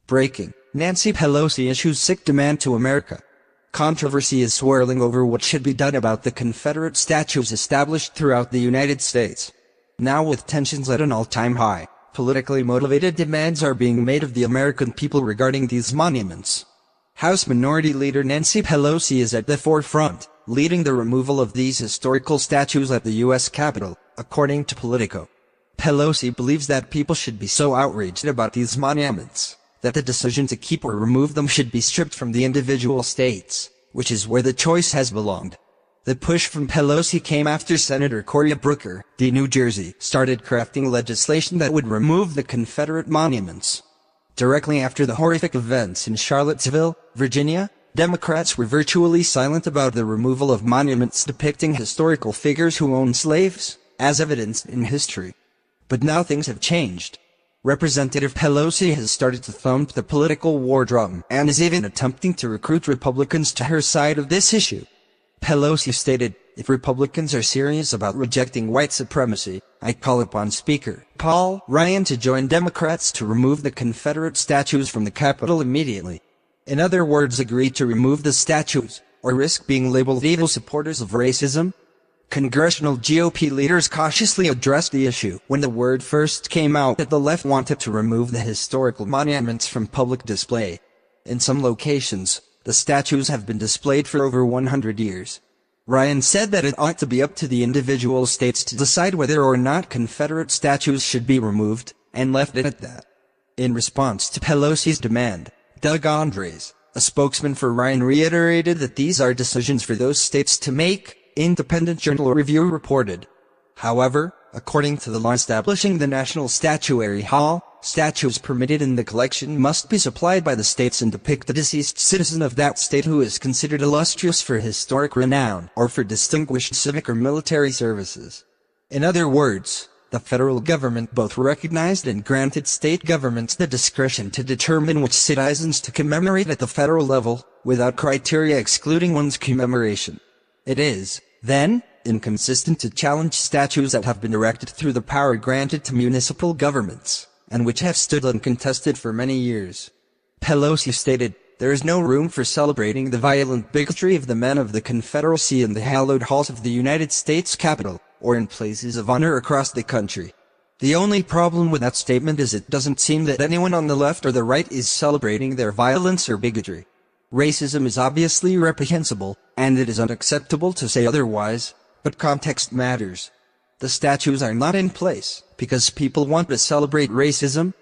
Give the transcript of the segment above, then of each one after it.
Breaking: Nancy Pelosi issues sick demand to America. Controversy is swirling over what should be done about the Confederate statues established throughout the United States. Now, with tensions at an all-time high, politically motivated demands are being made of the American people regarding these monuments. House Minority Leader Nancy Pelosi is at the forefront, leading the removal of these historical statues at the U.S. Capitol, according to Politico. Pelosi believes that people should be so outraged about these monuments that the decision to keep or remove them should be stripped from the individual states, which is where the choice has belonged. The push from Pelosi came after Senator Cory Booker, of New Jersey, started crafting legislation that would remove the Confederate monuments. Directly after the horrific events in Charlottesville, Virginia, Democrats were virtually silent about the removal of monuments depicting historical figures who owned slaves, as evidenced in history. But now things have changed. Representative Pelosi has started to thump the political war drum and is even attempting to recruit Republicans to her side of this issue. Pelosi stated, "If Republicans are serious about rejecting white supremacy, I call upon Speaker Paul Ryan to join Democrats to remove the Confederate statues from the Capitol immediately. In other words, agree to remove the statues, or risk being labeled evil supporters of racism." Congressional GOP leaders cautiously addressed the issue when the word first came out that the left wanted to remove the historical monuments from public display. In some locations, the statues have been displayed for over 100 years. Ryan said that it ought to be up to the individual states to decide whether or not Confederate statues should be removed, and left it at that. In response to Pelosi's demand, Doug Andres, a spokesman for Ryan, reiterated that these are decisions for those states to make, Independent Journal Review reported. However, according to the law establishing the National Statuary Hall, statues permitted in the collection must be supplied by the states and depict a deceased citizen of that state who is considered illustrious for historic renown or for distinguished civic or military services. In other words, the federal government both recognized and granted state governments the discretion to determine which citizens to commemorate at the federal level, without criteria excluding one's commemoration. It is, then, inconsistent to challenge statues that have been erected through the power granted to municipal governments, and which have stood uncontested for many years. Pelosi stated, "There is no room for celebrating the violent bigotry of the men of the Confederacy in the hallowed halls of the United States Capitol, or in places of honor across the country." The only problem with that statement is it doesn't seem that anyone on the left or the right is celebrating their violence or bigotry. Racism is obviously reprehensible, and it is unacceptable to say otherwise, but context matters. The statues are not in place because people want to celebrate racism.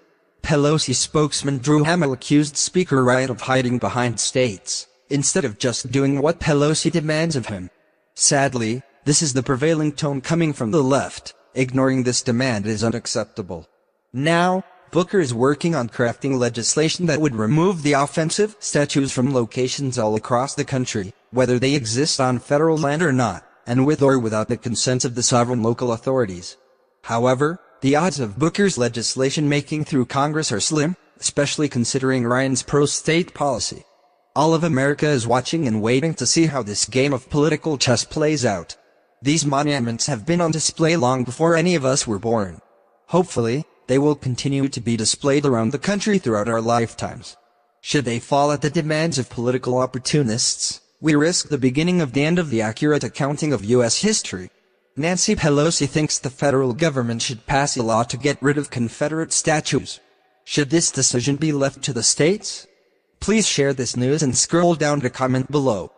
Pelosi spokesman Drew Hamill accused Speaker Ryan of hiding behind states, instead of just doing what Pelosi demands of him. Sadly, this is the prevailing tone coming from the left. Ignoring this demand is unacceptable. Now, Booker is working on crafting legislation that would remove the offensive statues from locations all across the country, whether they exist on federal land or not, and with or without the consent of the sovereign local authorities. However, the odds of Booker's legislation making through Congress are slim, especially considering Ryan's pro-state policy. All of America is watching and waiting to see how this game of political chess plays out. These monuments have been on display long before any of us were born. Hopefully, they will continue to be displayed around the country throughout our lifetimes. Should they fall at the demands of political opportunists, we risk the beginning of the end of the accurate accounting of U.S. history. Nancy Pelosi thinks the federal government should pass a law to get rid of Confederate statues. Should this decision be left to the states? Please share this news and scroll down to comment below.